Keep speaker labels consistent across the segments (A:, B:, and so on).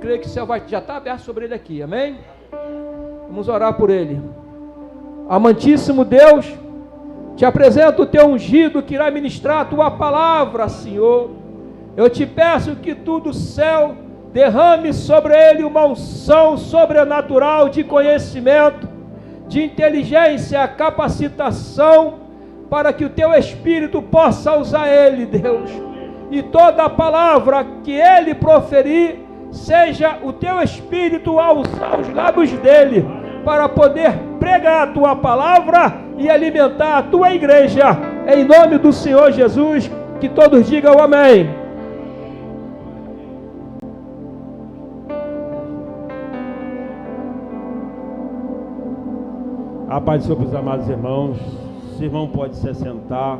A: Creio que o céu já está aberto sobre ele aqui, amém? Vamos orar por ele. Amantíssimo Deus, te apresento o teu ungido que irá ministrar a tua palavra, Senhor. Eu te peço que tu do céu derrame sobre ele uma unção sobrenatural de conhecimento, de inteligência, capacitação, para que o teu Espírito possa usar ele, Deus. E toda a palavra que ele proferir, seja o teu Espírito a usar os lábios dele, para poder pregar a tua palavra e alimentar a tua igreja, em nome do Senhor Jesus. Que todos digam amém.
B: A paz sobre os amados irmãos. O irmão pode se assentar.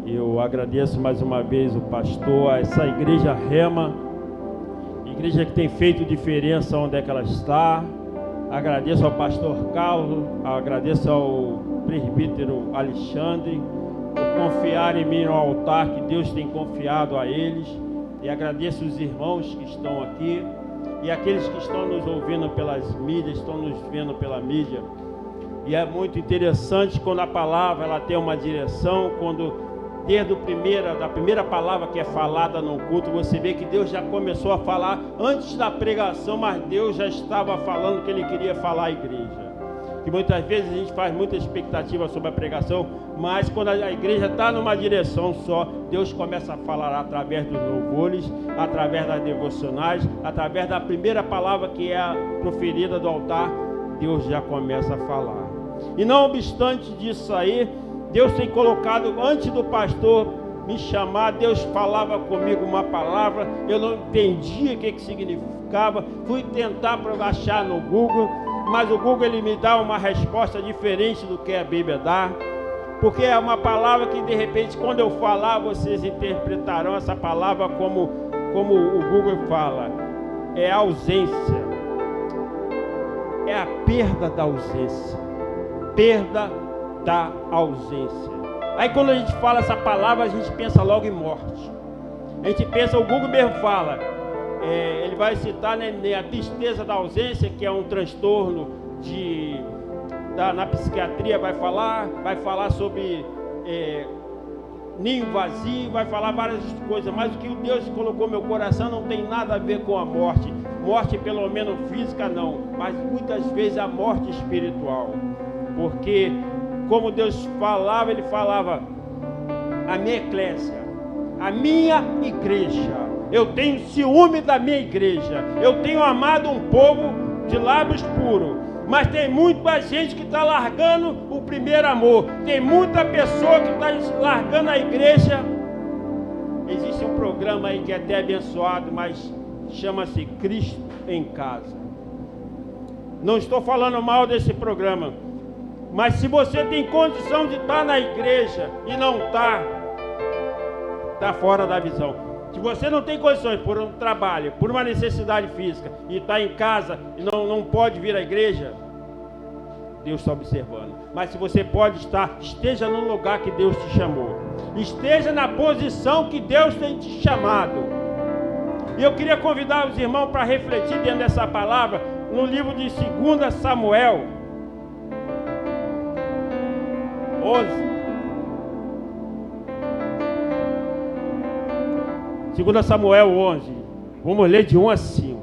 B: Eu agradeço mais uma vez o pastor, a essa igreja Rema, igreja que tem feito diferença onde é que ela está. Agradeço ao pastor Carlos, agradeço ao presbítero Alexandre por confiar em mim no altar que Deus tem confiado a eles, e agradeço os irmãos que estão aqui e aqueles que estão nos ouvindo pelas mídias, estão nos vendo pela mídia. E é muito interessante quando a palavra ela tem uma direção, quando desde da primeira palavra que é falada no culto, você vê que Deus já começou a falar antes da pregação, mas Deus já estava falando o que Ele queria falar à igreja. Que muitas vezes a gente faz muita expectativa sobre a pregação, mas quando a igreja está numa direção só, Deus começa a falar através dos louvores, através das devocionais, através da primeira palavra que é proferida do altar, Deus já começa a falar. E não obstante disso aí, Deus tem colocado, antes do pastor me chamar, Deus falava comigo uma palavra, eu não entendia o que significava, fui tentar achar no Google, mas o Google ele me dá uma resposta diferente do que a Bíblia dá, porque é uma palavra que de repente quando eu falar, vocês interpretarão essa palavra como o Google fala, é ausência, é a perda da ausência, perda da ausência. Aí quando a gente fala essa palavra, a gente pensa logo em morte. A gente pensa, o Google mesmo fala, ele vai citar, né, a tristeza da ausência, que é um transtorno na psiquiatria, vai falar sobre ninho vazio, vai falar várias coisas, mas o que Deus colocou no meu coração não tem nada a ver com a morte. Morte pelo menos física não, mas muitas vezes a morte espiritual. Porque como Deus falava, Ele falava, a minha eclésia, a minha igreja, eu tenho ciúme da minha igreja, eu tenho amado um povo de lábios puros, mas tem muita gente que está largando o primeiro amor, tem muita pessoa que está largando a igreja. Existe um programa aí que é até abençoado, mas chama-se Cristo em Casa. Não estou falando mal desse programa, mas se você tem condição de estar na igreja e não está fora da visão. Se você não tem condições por um trabalho, por uma necessidade física, e está em casa e não pode vir à igreja, Deus está observando. Mas se você pode estar, esteja no lugar que Deus te chamou. Esteja na posição que Deus tem te chamado. E eu queria convidar os irmãos para refletir dentro dessa palavra, no livro de 2 Samuel 11. 2 Samuel 11. Vamos ler de 1 a 5.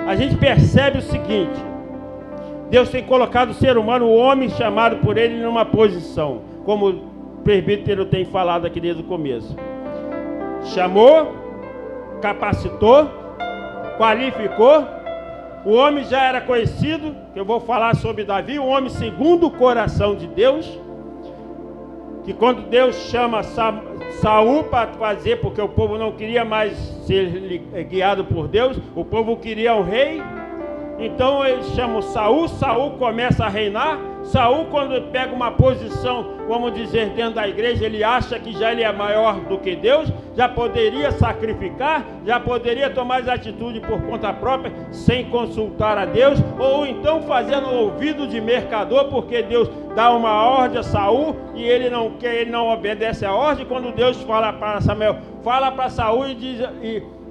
B: A gente percebe o seguinte: Deus tem colocado o ser humano, o homem chamado por Ele, numa posição, como o presbítero tem falado aqui desde o começo. Chamou, capacitou, qualificou. O homem já era conhecido, que eu vou falar sobre Davi, um homem segundo o coração de Deus, que quando Deus chama Saul para fazer, porque o povo não queria mais ser guiado por Deus, o povo queria um rei, então ele chama Saul, Saul começa a reinar. Saul, quando ele pega uma posição, vamos dizer, dentro da igreja, ele acha que já ele é maior do que Deus, já poderia sacrificar, já poderia tomar as atitudes por conta própria, sem consultar a Deus, ou então fazendo ouvido de mercador, porque Deus dá uma ordem a Saul e ele não quer, ele não obedece a ordem. Quando Deus fala para Samuel, fala para Saul e diz,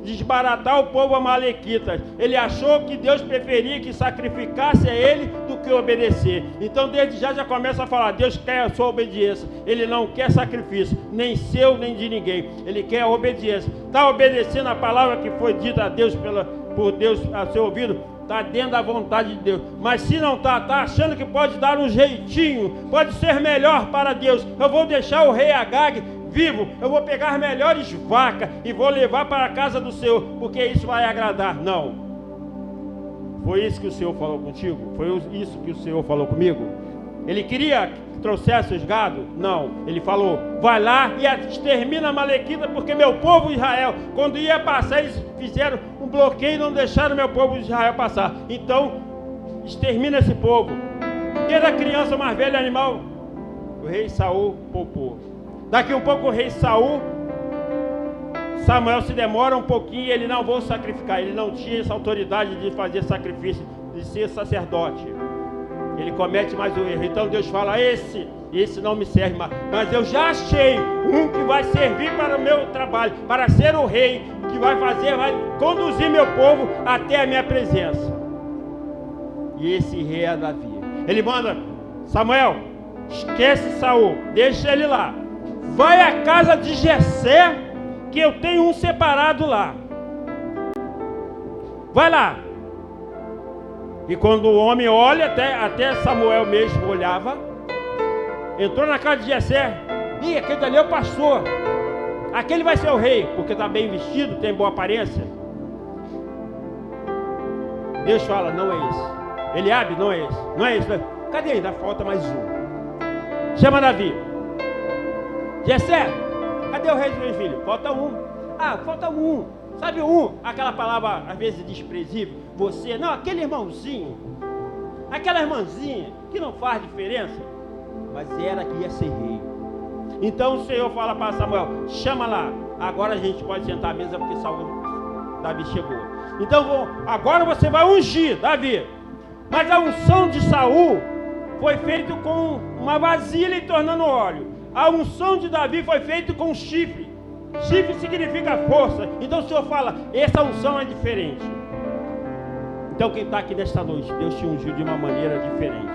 B: desbaratar o povo amalequita. Ele achou que Deus preferia que sacrificasse a ele do que obedecer. Então desde já começa a falar, Deus quer a sua obediência. Ele não quer sacrifício, nem seu, nem de ninguém. Ele quer a obediência. Está obedecendo a palavra que foi dita a Deus por Deus a seu ouvido? Está dentro da vontade de Deus. Mas se não está achando que pode dar um jeitinho, pode ser melhor para Deus. Eu vou deixar o rei Agag vivo, eu vou pegar as melhores vacas e vou levar para a casa do Senhor, porque isso vai agradar. Não. Foi isso que o Senhor falou contigo? Foi isso que o Senhor falou comigo? Ele queria que trouxesse os gados? Não. Ele falou, vai lá e extermina a Amalequita, porque meu povo Israel, quando ia passar, eles fizeram um bloqueio e não deixaram meu povo Israel passar. Então, extermina esse povo. Desde a criança mais velha animal, o rei Saul poupou. Daqui um pouco o rei Samuel se demora um pouquinho e ele não vou sacrificar. Ele não tinha essa autoridade de fazer sacrifício, de ser sacerdote. Ele comete mais um erro. Então Deus fala, esse não me serve mais. Mas eu já achei um que vai servir para o meu trabalho, para ser o rei, que vai conduzir meu povo até a minha presença. E esse rei é Davi. Ele manda, Samuel, esquece Saul, deixa ele lá. Vai à casa de Jessé, que eu tenho um separado lá. Vai lá. E quando o homem olha, até Samuel mesmo olhava, entrou na casa de Jessé, e aquele dali é o pastor, aquele vai ser o rei, porque está bem vestido, tem boa aparência. Deus fala, não é esse. Eliabe, não é esse. Não é esse. Cadê? Ainda falta mais um. Chama Davi. Jessé, cadê o rei dos meus filhos? Falta um. Ah, falta um. Sabe um? Aquela palavra às vezes desprezível. Você, não, aquele irmãozinho, aquela irmãzinha que não faz diferença, mas era que ia ser rei. Então o Senhor fala para Samuel, chama lá, agora a gente pode sentar à mesa porque Davi chegou. Então agora você vai ungir Davi. Mas a unção de Saul foi feita com uma vasilha e tornando óleo. A unção de Davi foi feita com chifre. Chifre significa força. Então o Senhor fala, essa unção é diferente. Então quem está aqui nesta noite, Deus te ungiu de uma maneira diferente.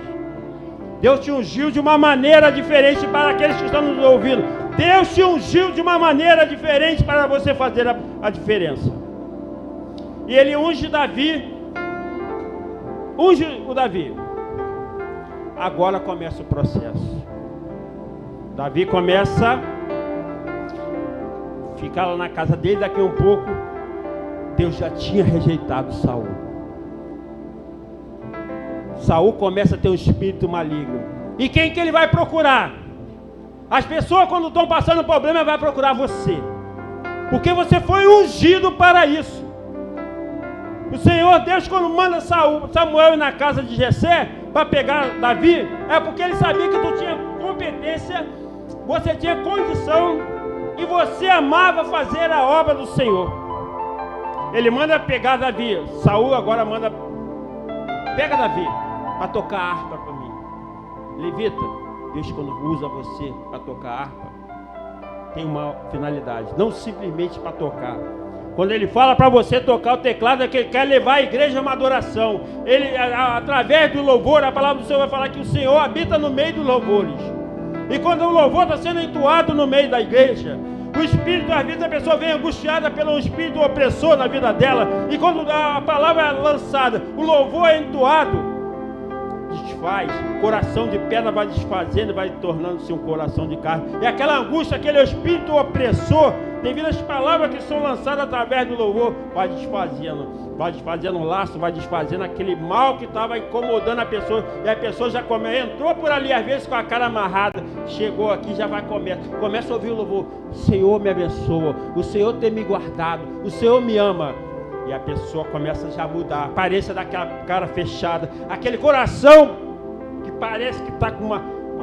B: Deus te ungiu de uma maneira diferente para aqueles que estão nos ouvindo. Deus te ungiu de uma maneira diferente para você fazer a diferença. E ele unge Davi. Unge o Davi. Agora começa o processo. Davi começa a ficar lá na casa dele. Daqui a um pouco, Deus já tinha rejeitado Saul. Saul começa a ter um espírito maligno. E quem que ele vai procurar? As pessoas, quando estão passando problema, vai procurar você, porque você foi ungido para isso. O Senhor Deus, quando manda Samuel ir na casa de Jessé para pegar Davi, é porque ele sabia que tu tinha competência, você tinha condição e você amava fazer a obra do Senhor. Ele manda pegar Davi. Saul agora manda, pega Davi para tocar harpa para mim. Levita, Deus quando usa você para tocar harpa, tem uma finalidade, não simplesmente para tocar. Quando ele fala para você tocar o teclado, é que ele quer levar a igreja a uma adoração. Ele, através do louvor, a palavra do Senhor vai falar que o Senhor habita no meio dos louvores. E quando o louvor está sendo entoado no meio da igreja, o espírito, às vezes a pessoa vem angustiada pelo espírito opressor na vida dela. E quando a palavra é lançada, o louvor é entoado, desfaz, coração de pedra vai desfazendo, vai tornando-se um coração de carne. E aquela angústia, aquele espírito opressor, devido às palavras que são lançadas através do louvor, vai desfazendo o laço, vai desfazendo aquele mal que estava incomodando a pessoa. E a pessoa já entrou por ali, às vezes com a cara amarrada, chegou aqui, já vai começa a ouvir o louvor. O Senhor me abençoa, o Senhor tem me guardado, o Senhor me ama. E a pessoa começa já a mudar, a aparência daquela cara fechada, aquele coração que parece que está com uma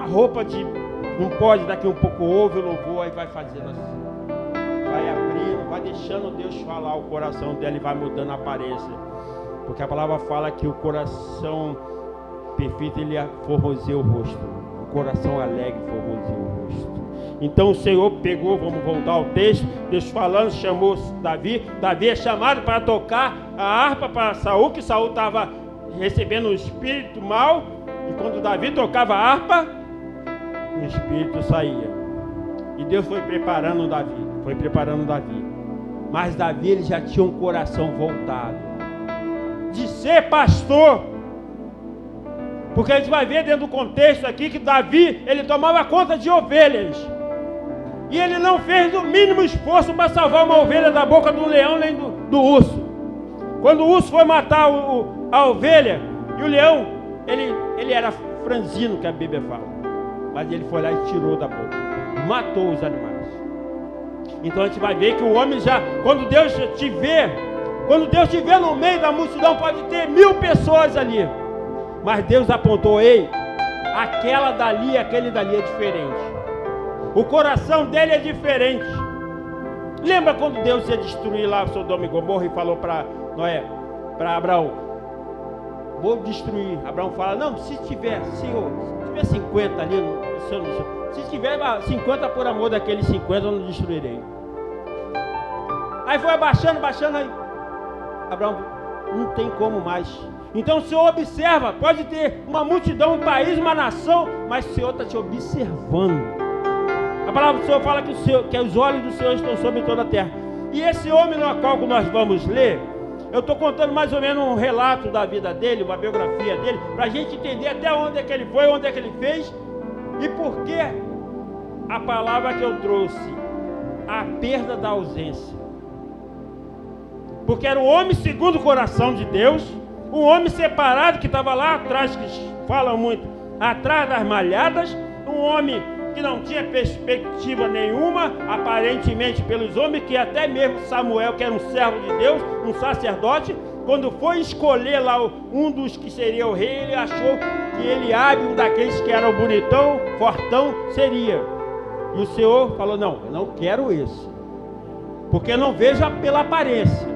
B: roupa de não pode, daqui um pouco ouve o louvor, aí vai fazendo assim, vai abrindo, vai deixando Deus falar o coração dela e vai mudando a aparência, porque a palavra fala que o coração perfeito ele formoseia o rosto, o coração alegre formoseia o rosto. Então o Senhor pegou, vamos voltar ao texto, Deus falando, chamou Davi. Davi é chamado para tocar a harpa para Saul, que Saul estava recebendo um espírito mau. E quando Davi tocava a harpa, o espírito saía. E Deus foi preparando Davi. Mas Davi, ele já tinha um coração voltado de ser pastor. Porque a gente vai ver dentro do contexto aqui que Davi, ele tomava conta de ovelhas. E ele não fez o mínimo esforço para salvar uma ovelha da boca do leão nem do urso. Quando o urso foi matar a ovelha, e o leão, ele era franzino, que a Bíblia fala. Mas ele foi lá e tirou da boca. Matou os animais. Então a gente vai ver que o homem já, quando Deus te vê no meio da multidão, pode ter 1000 pessoas ali. Mas Deus apontou, ei, aquele dali é diferente. O coração dele é diferente. Lembra quando Deus ia destruir lá Sodoma e Gomorra e falou para Noé, para Abraão, vou destruir. Abraão fala, não, se tiver 50 ali, se tiver 50 por amor daqueles 50, eu não destruirei. Aí foi abaixando, aí Abraão, não tem como mais. Então o Senhor observa, pode ter uma multidão, um país, uma nação, mas o Senhor está te observando. A palavra do Senhor fala que os olhos do Senhor estão sobre toda a terra. E esse homem no qual nós vamos ler, eu estou contando mais ou menos um relato da vida dele, uma biografia dele, para a gente entender até onde é que ele foi, onde é que ele fez, e por que a palavra que eu trouxe, a perda da ausência. Porque era um homem segundo o coração de Deus, um homem separado que estava lá atrás, que falam muito, atrás das malhadas, um homem que não tinha perspectiva nenhuma, aparentemente pelos homens, que até mesmo Samuel, que era um servo de Deus, um sacerdote, quando foi escolher lá um dos que seria o rei, ele achou que Eliabe, um daqueles que era o bonitão, fortão, seria. E o Senhor falou, não, eu não quero esse, porque eu não vejo pela aparência.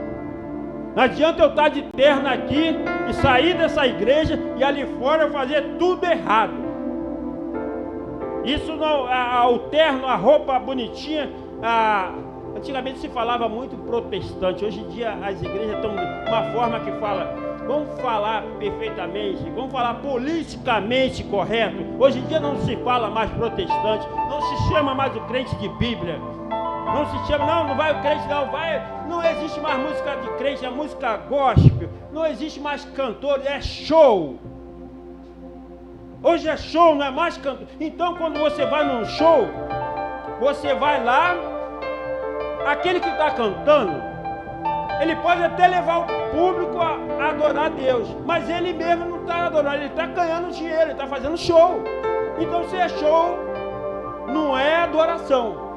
B: Não adianta eu estar de terno aqui e sair dessa igreja e ali fora eu fazer tudo errado. Isso não, o terno, a roupa bonitinha, antigamente se falava muito protestante. Hoje em dia as igrejas estão de uma forma que fala, vamos falar perfeitamente, vamos falar politicamente correto. Hoje em dia não se fala mais protestante, não se chama mais o crente de Bíblia. Não se chama, não vai o crente, não existe mais música de crente, é música gospel, não existe mais cantor, é show. Hoje é show, não é mais cantor. Então quando você vai num show, você vai lá, aquele que está cantando, ele pode até levar o público a adorar a Deus, mas ele mesmo não está adorando, ele está ganhando dinheiro, ele está fazendo show. Então se é show, não é adoração.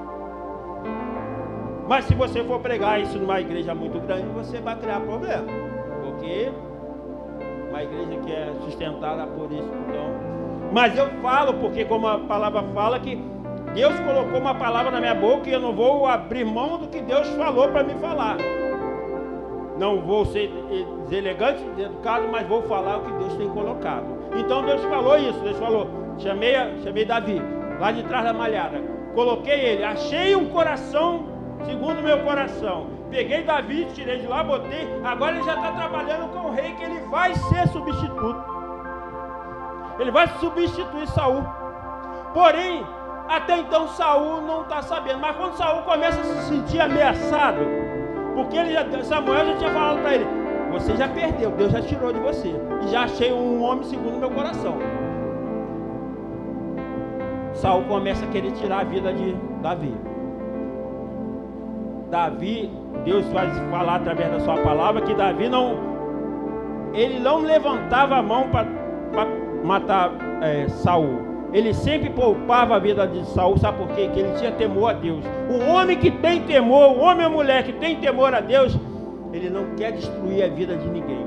B: Mas se você for pregar isso numa igreja muito grande, você vai criar problema. Porque uma igreja que é sustentada por isso, então. Mas eu falo, porque como a palavra fala, que Deus colocou uma palavra na minha boca e eu não vou abrir mão do que Deus falou para me falar. Não vou ser deselegante, deseducado, mas vou falar o que Deus tem colocado. Então Deus falou isso, Deus falou, chamei Davi, lá de trás da malhada. Coloquei ele, achei um coração segundo o meu coração. Peguei Davi, tirei de lá, botei. Agora ele já está trabalhando com o rei, que ele vai ser substituto. Ele vai substituir Saul. Porém, até então Saul não está sabendo. Mas quando Saul começa a se sentir ameaçado, porque Samuel já tinha falado para ele, você já perdeu, Deus já tirou de você. E já achei um homem segundo o meu coração. Saul começa a querer tirar a vida de Davi. Deus vai falar através da sua palavra que Davi não levantava a mão para matar Saul. Ele sempre poupava a vida de Saul, sabe por quê? Que ele tinha temor a Deus. O homem que tem temor, o homem ou mulher que tem temor a Deus, ele não quer destruir a vida de ninguém.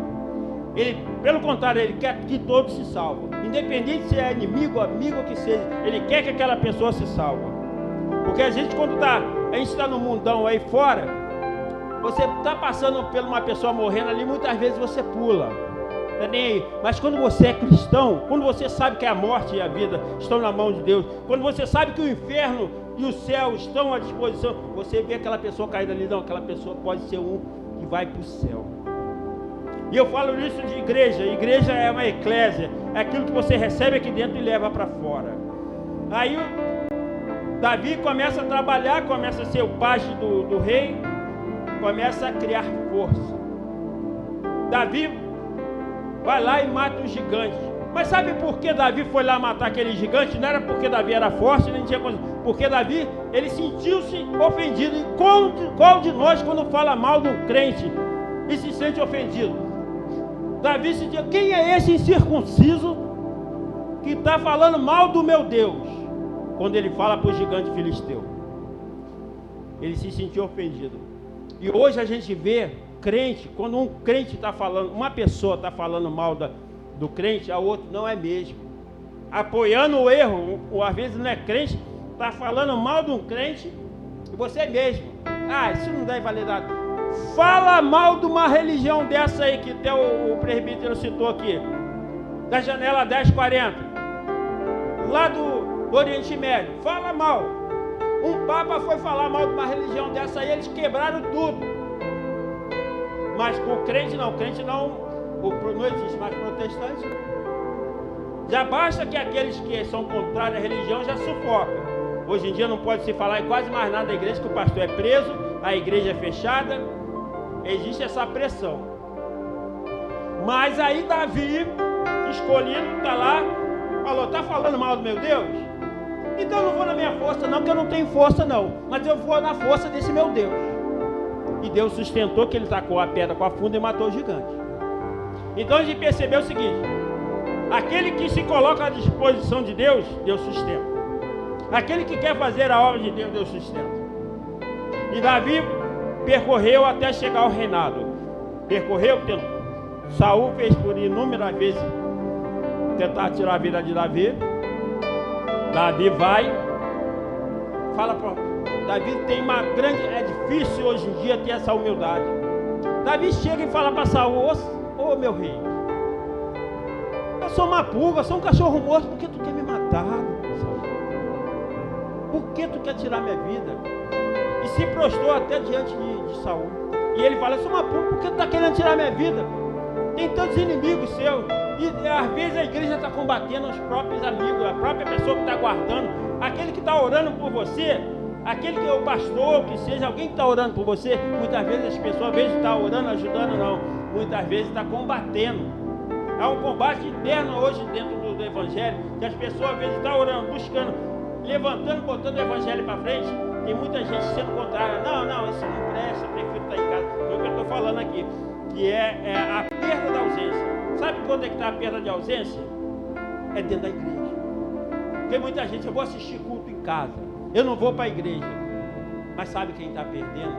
B: Ele, pelo contrário, ele quer que todos se salvem. Independente se é inimigo, amigo, que seja, ele quer que aquela pessoa se salve. Porque a gente quando a gente está no mundão aí fora, você está passando por uma pessoa morrendo ali, muitas vezes você pula, não é nem aí. Mas quando você é cristão, quando você sabe que a morte e a vida estão na mão de Deus, quando você sabe que o inferno e os céus estão à disposição, você vê aquela pessoa caída ali, não, aquela pessoa pode ser um que vai para o céu. E eu falo isso de igreja. Igreja é uma eclésia, é aquilo que você recebe aqui dentro e leva para fora. Aí Davi começa a trabalhar, começa a ser o pajem do rei, começa a criar força. Davi vai lá e mata um gigante. Mas sabe por que Davi foi lá matar aquele gigante? Não era porque Davi era forte, nem tinha coisa. Porque Davi, ele sentiu-se ofendido. E qual de nós, quando fala mal de um crente e se sente ofendido? Davi se diz: quem é esse incircunciso que está falando mal do meu Deus? Quando ele fala para o gigante filisteu, ele se sentiu ofendido. E hoje a gente vê crente, quando um crente está falando, uma pessoa está falando mal do crente, a outra não é mesmo, apoiando o erro, ou às vezes não é crente, está falando mal de um crente, e você mesmo, isso não deve valer nada. Fala mal de uma religião dessa aí que até o presbítero citou aqui, da janela 1040, lá do Oriente Médio, fala mal. Um papa foi falar mal de uma religião dessa aí, eles quebraram tudo. Mas o crente não existe mais protestante. Já basta que aqueles que são contrários à religião já sufocam. Hoje em dia não pode se falar em quase mais nada da igreja, que o pastor é preso, a igreja é fechada, existe essa pressão. Mas aí Davi, escolhido, está lá, falou: está falando mal do meu Deus? Então eu não vou na minha força não, porque eu não tenho força não, mas eu vou na força desse meu Deus. E Deus sustentou que ele tacou a pedra com a funda e matou o gigante. Então a gente percebeu o seguinte: aquele que se coloca à disposição de Deus, Deus sustenta. Aquele que quer fazer a obra de Deus, Deus sustenta. E Davi percorreu até chegar ao reinado. Percorreu, Saul fez por inúmeras vezes tentar tirar a vida de Davi. Davi vai, fala para Davi, tem uma grande, é difícil hoje em dia ter essa humildade. Davi chega e fala para Saul: ô meu rei, eu sou uma pulga, sou um cachorro morto, por que tu quer me matar, Saul? Por que tu quer tirar minha vida? E se prostrou até diante de Saul. E ele fala: eu sou uma pulga, por que tu está querendo tirar minha vida? Tem tantos inimigos seus. E às vezes a igreja está combatendo os próprios amigos, a própria pessoa que está guardando, aquele que está orando por você, aquele que é o pastor, que seja alguém que está orando por você. Muitas vezes as pessoas, às vezes, estão orando, ajudando, não. Muitas vezes está combatendo. Há um combate interno hoje dentro do evangelho, que as pessoas às vezes estão orando, buscando, levantando, botando o evangelho para frente. Tem muita gente sendo contrária: não, isso não presta, eu prefiro estar em casa. É o que eu estou falando aqui, que é a perda da ausência. Sabe quando é que está a perda de ausência? É dentro da igreja. Porque muita gente: eu vou assistir culto em casa, eu não vou para a igreja. Mas sabe quem está perdendo?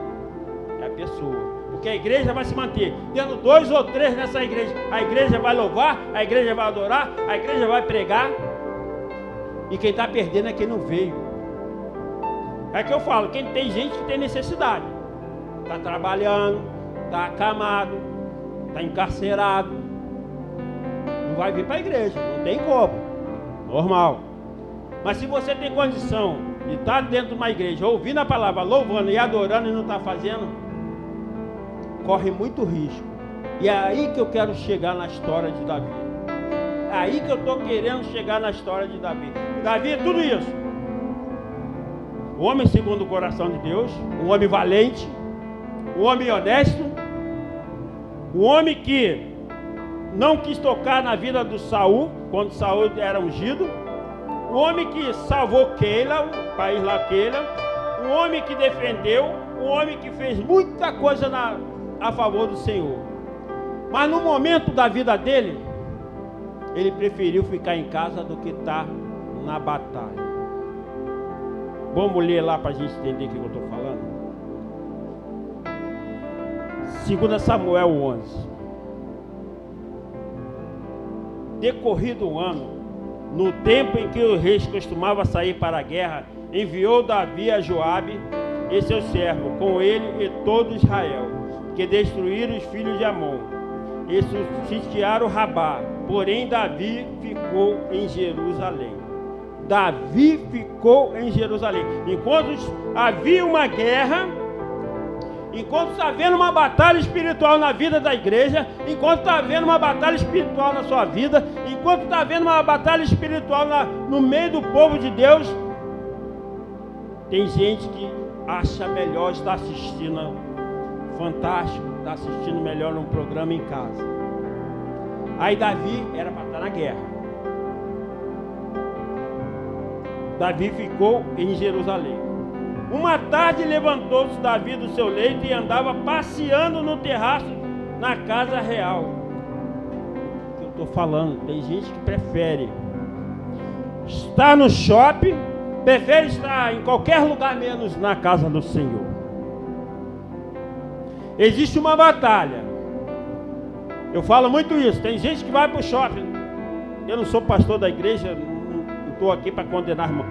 B: É a pessoa. Porque a igreja vai se manter. Tendo 2 ou 3 nessa igreja, a igreja vai louvar, a igreja vai adorar, a igreja vai pregar. E quem está perdendo é quem não veio. É que eu falo: quem tem gente que tem necessidade, está trabalhando, está acamado, está encarcerado, não vai vir para a igreja, não tem como, normal. Mas se você tem condição de estar dentro de uma igreja, ouvindo a palavra, louvando e adorando e não está fazendo, corre muito risco. E é aí que eu quero chegar na história de Davi. É aí que eu estou querendo chegar na história de Davi. Davi é tudo isso: um homem segundo o coração de Deus, um homem valente, um homem honesto, um homem que não quis tocar na vida do Saul, quando Saul era ungido, um homem que salvou Keila, o país lá Keila, um homem que defendeu, um homem que fez muita coisa a favor do Senhor. Mas no momento da vida dele, ele preferiu ficar em casa do que estar na batalha. Vamos ler lá para a gente entender o que eu estou falando. 2 Samuel 11. Decorrido um ano, no tempo em que os reis costumavam sair para a guerra, enviou Davi a Joabe e seu servo, com ele e todo Israel, que destruíram os filhos de Amon e sitiaram Rabá. Porém Davi ficou em Jerusalém. Davi ficou ficou em Jerusalém. Enquanto havia uma guerra, enquanto está havendo uma batalha espiritual na vida da igreja, enquanto está havendo uma batalha espiritual na sua vida, enquanto está havendo uma batalha espiritual no meio do povo de Deus, tem gente que acha melhor estar assistindo Fantástico, está assistindo melhor um programa em casa. Aí Davi era para estar na guerra. Davi ficou em Jerusalém. Uma tarde levantou-se Davi do seu leito e andava passeando no terraço na casa real. O que eu estou falando, tem gente que prefere estar no shopping, prefere estar em qualquer lugar menos na casa do Senhor. Existe uma batalha. Eu falo muito isso. Tem gente que vai para o shopping. Eu não sou pastor da igreja, não estou aqui para condenar irmão.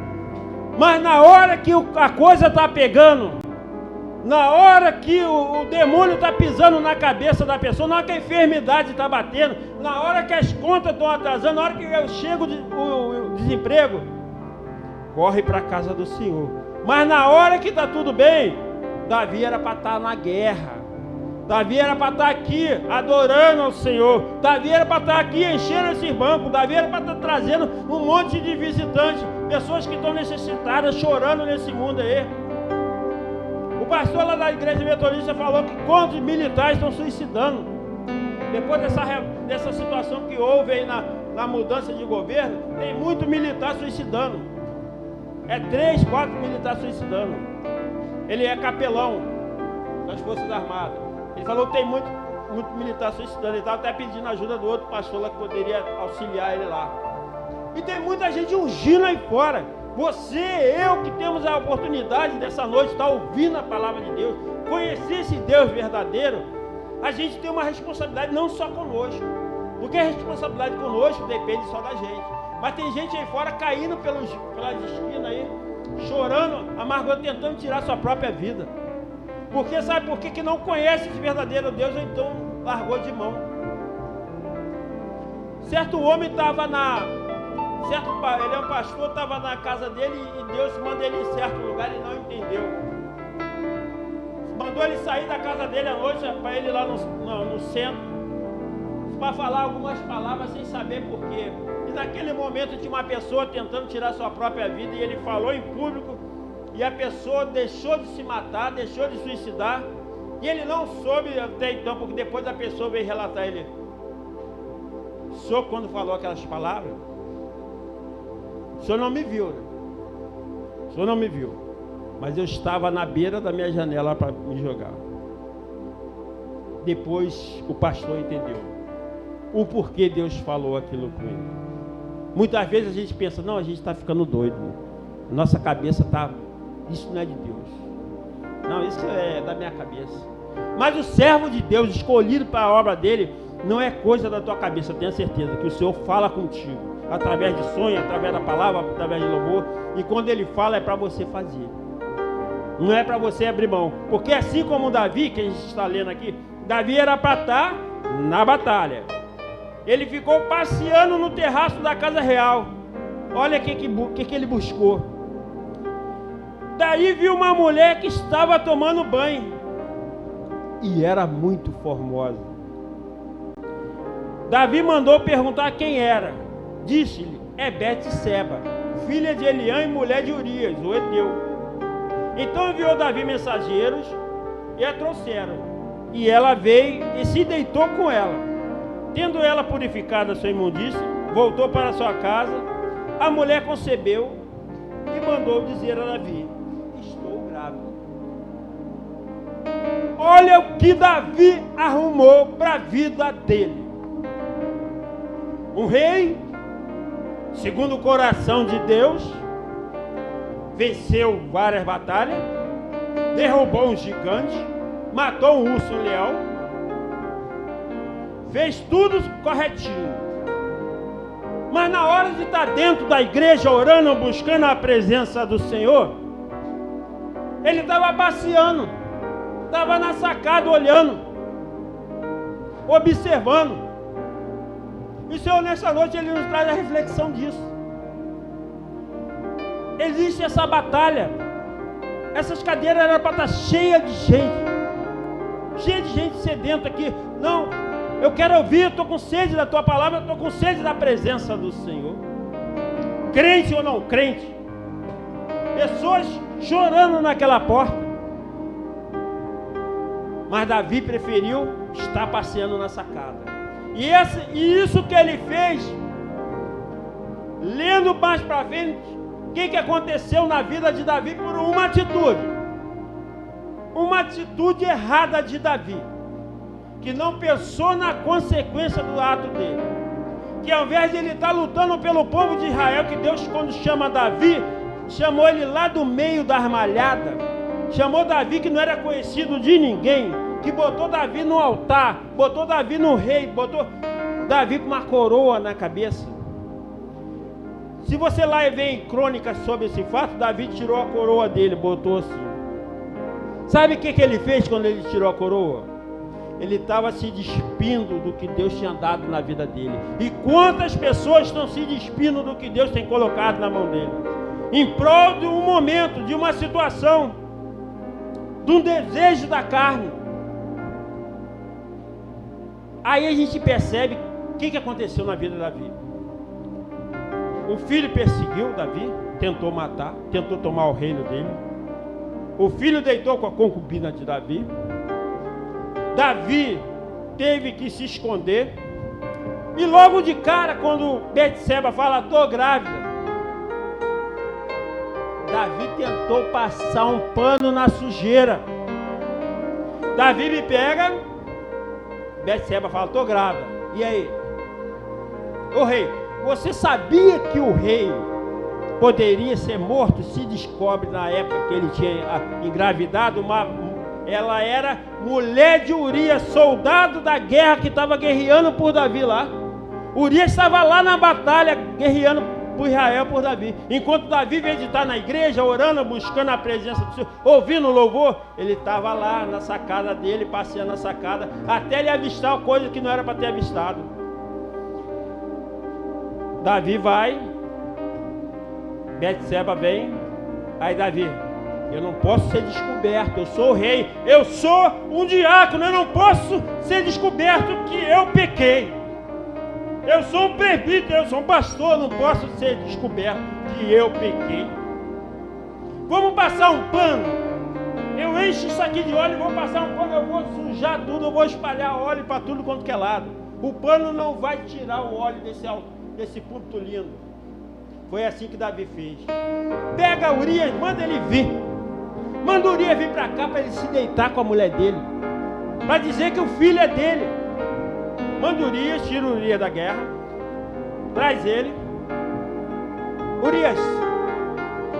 B: Mas na hora que a coisa está pegando, na hora que o demônio está pisando na cabeça da pessoa, na hora que a enfermidade está batendo, na hora que as contas estão atrasando, na hora que eu chego o desemprego, corre para a casa do Senhor. Mas na hora que está tudo bem, Davi era para estar na guerra. Davi era para estar aqui adorando ao Senhor. Davi era para estar aqui enchendo esses bancos. Davi era para estar trazendo um monte de visitantes, pessoas que estão necessitadas, chorando nesse mundo aí. O pastor lá da igreja metodista falou que quantos militares estão suicidando depois dessa situação que houve aí na mudança de governo. Tem muito militar suicidando. É 3, 4 militares suicidando. Ele é capelão das Forças Armadas. Ele falou que tem muito militar suicidando. Ele estava até pedindo ajuda do outro pastor lá que poderia auxiliar ele lá. E tem muita gente ungindo aí fora. Você, eu que temos a oportunidade dessa noite estar ouvindo a palavra de Deus, conhecer esse Deus verdadeiro, a gente tem uma responsabilidade não só conosco. Porque a responsabilidade conosco depende só da gente. Mas tem gente aí fora caindo pelas esquinas aí, chorando, amargando, tentando tirar sua própria vida. Porque sabe por que não conhece esse verdadeiro Deus, ou então largou de mão. Certo homem estava ele é um pastor, estava na casa dele e Deus manda ele em certo lugar, ele não entendeu. Mandou ele sair da casa dele à noite, para ele ir lá no centro, para falar algumas palavras sem saber porquê. E naquele momento tinha uma pessoa tentando tirar sua própria vida e ele falou em público. E a pessoa deixou de se matar, deixou de suicidar. E ele não soube até então, porque depois a pessoa veio relatar ele. O senhor, quando falou aquelas palavras, o senhor não me viu, né? O senhor não me viu. Mas eu estava na beira da minha janela para me jogar. Depois o pastor entendeu o porquê Deus falou aquilo com ele. Muitas vezes a gente pensa, não, a gente está ficando doido. Nossa cabeça está... Isso não é de Deus. Não, isso é da minha cabeça. Mas o servo de Deus, escolhido para a obra dele, não é coisa da tua cabeça. Tenha certeza que o Senhor fala contigo, através de sonho, através da palavra, através de louvor. E quando ele fala é para você fazer. Não é para você abrir mão. Porque assim como Davi, que a gente está lendo aqui, Davi era para estar na batalha. Ele ficou passeando no terraço da casa real. Olha o que ele buscou. Daí viu uma mulher que estava tomando banho e era muito formosa. Davi mandou perguntar quem era. Disse-lhe, é Betseba, filha de Eliã e mulher de Urias, o Eteu. Então enviou Davi mensageiros e a trouxeram. E ela veio e se deitou com ela. Tendo ela purificado a sua imundície, voltou para sua casa. A mulher concebeu e mandou dizer a Davi, estou grávida. Olha o que Davi arrumou para a vida dele. Um rei, segundo o coração de Deus, venceu várias batalhas, derrubou um gigante, matou um urso e um leão, fez tudo corretinho. Mas na hora de estar dentro da igreja, orando, buscando a presença do Senhor, ele estava passeando, estava na sacada olhando, observando. E o Senhor nessa noite ele nos traz a reflexão disso. Existe essa batalha. Essas cadeiras eram para estar cheias de gente sedenta aqui. Não, eu quero ouvir, estou com sede da tua palavra, estou com sede da presença do Senhor. Crente ou não crente, pessoas chorando naquela porta. Mas Davi preferiu estar passeando na sacada. E isso que ele fez, lendo mais para frente, o que aconteceu na vida de Davi por uma atitude errada de Davi, que não pensou na consequência do ato dele, que ao invés de ele estar lutando pelo povo de Israel, que Deus, quando chama Davi, chamou ele lá do meio da armalhada, chamou Davi que não era conhecido de ninguém, que botou Davi no altar, botou Davi no rei, botou Davi com uma coroa na cabeça. Se você lá vê em crônicas sobre esse fato, Davi tirou a coroa dele, botou assim. Sabe o que ele fez quando ele tirou a coroa? Ele estava se despindo do que Deus tinha dado na vida dele. E quantas pessoas estão se despindo do que Deus tem colocado na mão dele? Em prol de um momento, de uma situação, de um desejo da carne. Aí a gente percebe o que aconteceu na vida de Davi. O filho perseguiu Davi, tentou matar, tentou tomar o reino dele. O filho deitou com a concubina de Davi. Davi teve que se esconder. E logo de cara, quando Betseba fala, estou grávida, Davi tentou passar um pano na sujeira. Davi me pega, Betseba fala, estou grávida. E aí? Ô rei, você sabia que o rei poderia ser morto? Se descobre na época que ele tinha engravidado, ela era mulher de Urias, soldado da guerra que estava guerreando por Davi lá. Urias estava lá na batalha, guerreando por Israel, por Davi. Enquanto Davi veio de estar na igreja, orando, buscando a presença do Senhor, ouvindo o louvor, ele estava lá na sacada dele, passeando na sacada, até ele avistar coisa que não era para ter avistado. Davi vai, Betseba vem, aí Davi, eu não posso ser descoberto, eu sou o rei, eu sou um diácono, eu não posso ser descoberto que eu pequei. Eu sou um presbítero, eu sou um pastor, não posso ser descoberto que eu pequei. Vamos passar um pano. Eu encho isso aqui de óleo e vou passar um pano, eu vou sujar tudo, eu vou espalhar óleo para tudo quanto que é lado. O pano não vai tirar o óleo desse púlpito lindo. Foi assim que Davi fez. Pega Urias, manda ele vir. Manda Urias vir para cá para ele se deitar com a mulher dele, para dizer que o filho é dele. Manda Urias, tira Urias da guerra, traz ele. Urias,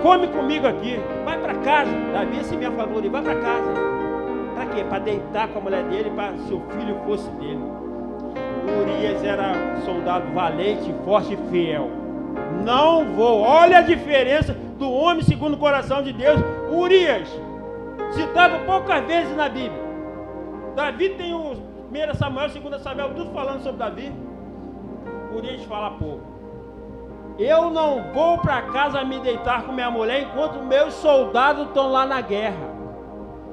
B: come comigo aqui, vai para casa. Davi assim mesmo falou, vai para casa. Para quê? Para deitar com a mulher dele, para se o filho fosse dele. Urias era soldado valente, forte e fiel. Não vou, olha a diferença do homem segundo o coração de Deus. Urias, citado poucas vezes na Bíblia. Davi tem os 1 Samuel, 2 Samuel, tudo falando sobre Davi. Urias fala, pô, eu não vou para casa me deitar com minha mulher enquanto meus soldados estão lá na guerra.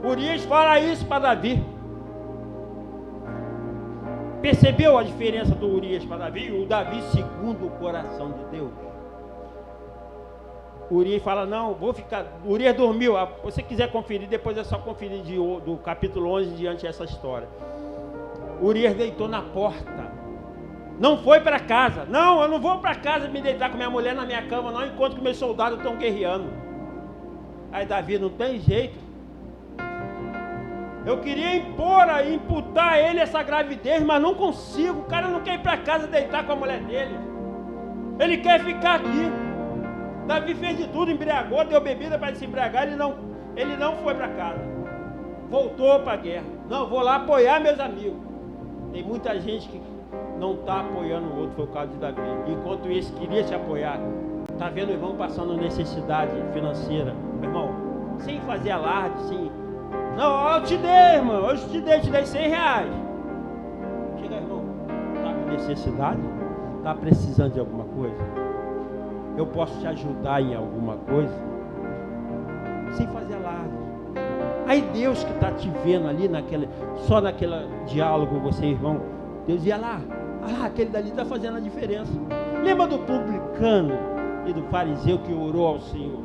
B: Urias fala isso para Davi. Percebeu a diferença do Urias para Davi? O Davi segundo o coração de Deus. Urias fala, não, vou ficar. Urias dormiu. Se você quiser conferir, depois é só conferir do capítulo 11 em diante essa história. Urias deitou na porta. Não foi para casa. Não, eu não vou para casa me deitar com minha mulher na minha cama, não, enquanto que meus soldados estão guerreando. Aí Davi, não tem jeito. Eu queria imputar a ele essa gravidez, mas não consigo. O cara não quer ir para casa deitar com a mulher dele. Ele quer ficar aqui. Davi fez de tudo, embriagou, deu bebida para ele se embriagar. Ele não foi para casa. Voltou para a guerra. Não, vou lá apoiar meus amigos. Tem muita gente que não está apoiando o outro, foi o caso de Davi. Enquanto esse queria te apoiar. Está vendo o irmão passando necessidade financeira. Meu irmão, sem fazer alarde, sem... Não, eu te dei, irmão, eu te dei R$100. Chega, irmão, está com necessidade? Está precisando de alguma coisa? eu posso te ajudar em alguma coisa, sem fazer alarde. Aí Deus que está te vendo ali, só naquele diálogo com você, irmão, Deus ia lá, aquele dali está fazendo a diferença. Lembra do publicano e do fariseu que orou ao Senhor?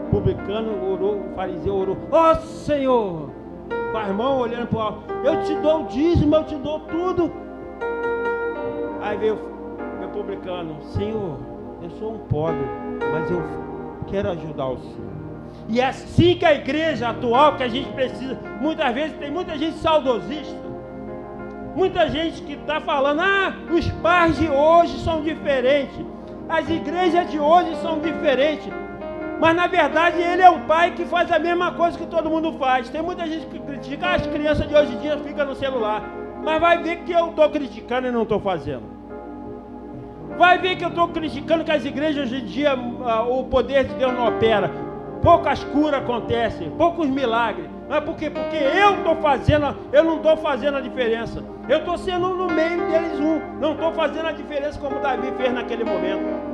B: O publicano orou, o fariseu orou, ó Senhor, com a mão olhando para o alto, eu te dou o dízimo, eu te dou tudo. Aí veio o publicano, Senhor, eu sou um pobre, mas eu quero ajudar o Senhor. E é assim que a igreja atual, que a gente precisa, muitas vezes tem muita gente saudosista, muita gente que está falando, os pais de hoje são diferentes, as igrejas de hoje são diferentes, mas na verdade ele é um pai que faz a mesma coisa que todo mundo faz. Tem muita gente que critica, as crianças de hoje em dia ficam no celular, mas vai ver que eu estou criticando e não estou fazendo. Vai ver que eu estou criticando que as igrejas hoje em dia, o poder de Deus não opera, poucas curas acontecem, poucos milagres. Mas por quê? Porque eu não estou fazendo a diferença. Eu estou sendo no meio deles não estou fazendo a diferença como Davi fez naquele momento.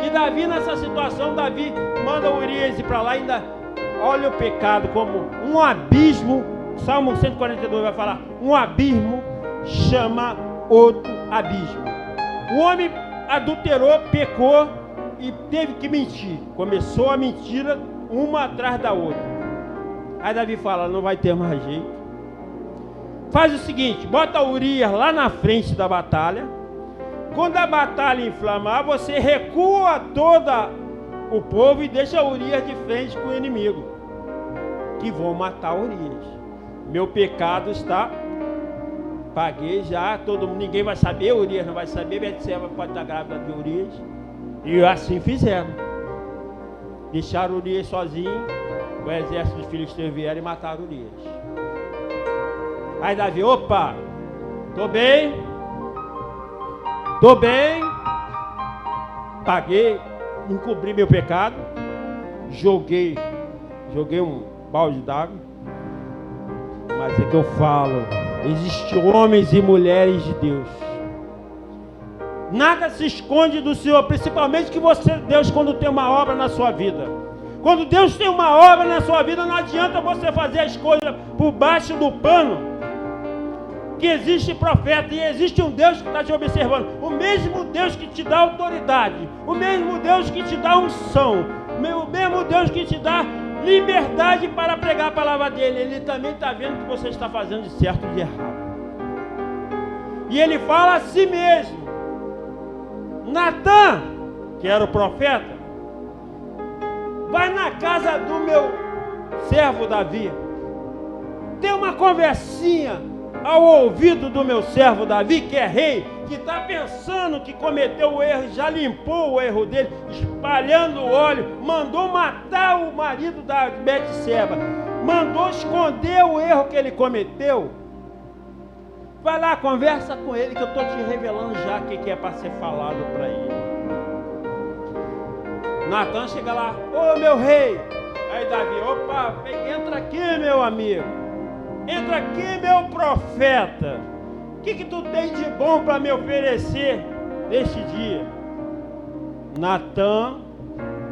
B: E Davi nessa situação, Davi manda Urias ir para lá e ainda olha o pecado como um abismo. Salmo 142 vai falar, um abismo chama outro abismo. O homem adulterou, pecou e teve que mentir. Começou a mentira uma atrás da outra. Aí Davi fala, não vai ter mais jeito. Faz o seguinte, bota Urias lá na frente da batalha. Quando a batalha inflamar, você recua todo o povo e deixa Urias de frente com o inimigo, que vão matar Urias. Meu pecado está... Paguei já, ninguém vai saber, Urias não vai saber, Betseba pode estar grávida de Urias. E assim fizeram. Deixaram Urias sozinho, o exército dos filisteus vieram e mataram Urias. Aí Davi, opa, tô bem, paguei, encobri meu pecado, joguei um balde d'água, mas é que eu falo, existem homens e mulheres de Deus. Nada se esconde do Senhor, principalmente que Deus, quando tem uma obra na sua vida. Quando Deus tem uma obra na sua vida, não adianta você fazer as coisas por baixo do pano. Que existe profeta e existe um Deus que está te observando. O mesmo Deus que te dá autoridade, o mesmo Deus que te dá unção, o mesmo Deus que te dá liberdade para pregar a palavra dele, ele também está vendo o que você está fazendo de certo e de errado. E ele fala a si mesmo, Natã, que era o profeta, vai na casa do meu servo Davi, tem uma conversinha ao ouvido do meu servo Davi, que é rei, que está pensando que cometeu o erro, já limpou o erro dele, espalhando o óleo, mandou matar o marido da Betseba, mandou esconder o erro que ele cometeu. Vai lá, conversa com ele, que eu estou te revelando já o que é para ser falado para ele. Natã chega lá, ô meu rei. Aí Davi, opa, entra aqui meu amigo, entra aqui meu profeta, o que tu tem de bom para me oferecer neste dia? Natã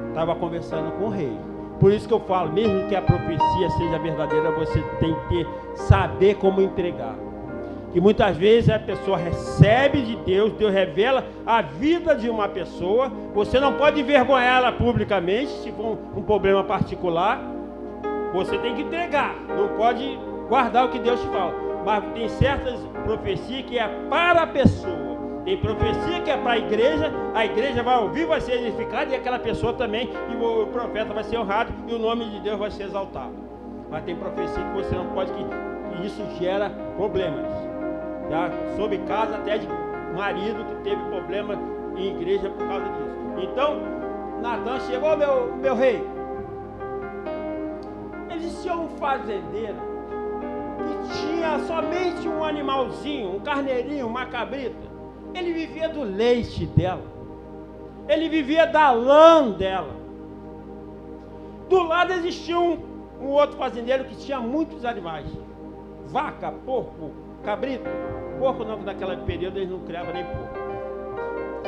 B: estava conversando com o rei. Por isso que eu falo, mesmo que a profecia seja verdadeira, você tem que saber como entregar. Que muitas vezes a pessoa recebe de Deus, Deus revela a vida de uma pessoa, você não pode envergonhá-la publicamente, se for um problema particular, você tem que entregar, não pode guardar o que Deus te fala. Mas tem certas profecias que é para a pessoa, tem profecia que é para a igreja vai ouvir, vai ser edificada, e aquela pessoa também, e o profeta vai ser honrado, e o nome de Deus vai ser exaltado. Mas tem profecia que você não pode, que isso gera problemas. Já soube caso até de marido que teve problema em igreja por causa disso. Então, Natã chegou, meu rei. Existia um fazendeiro que tinha somente um animalzinho, um carneirinho, uma cabrita. Ele vivia do leite dela. Ele vivia da lã dela. Do lado existia um outro fazendeiro que tinha muitos animais. Vaca, porco, cabrito. Porco não, naquele período eles não criavam nem porco.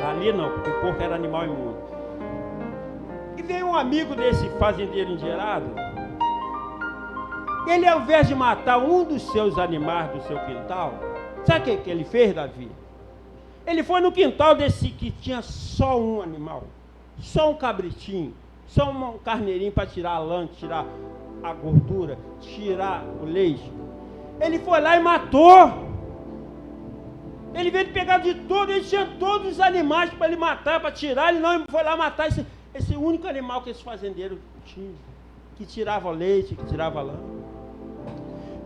B: Ali não, porque o porco era animal imundo. E veio um amigo desse fazendeiro endinheirado. Ele, ao invés de matar um dos seus animais do seu quintal, sabe o que ele fez, Davi? Ele foi no quintal desse que tinha só um animal, só um cabritinho, só um carneirinho para tirar a lã, tirar a gordura, tirar o leite. Ele foi lá e matou. Ele veio pegar de tudo, ele tinha todos os animais para ele matar, para tirar. Ele não foi lá matar esse único animal que esse fazendeiro tinha, que tirava leite, que tirava lã.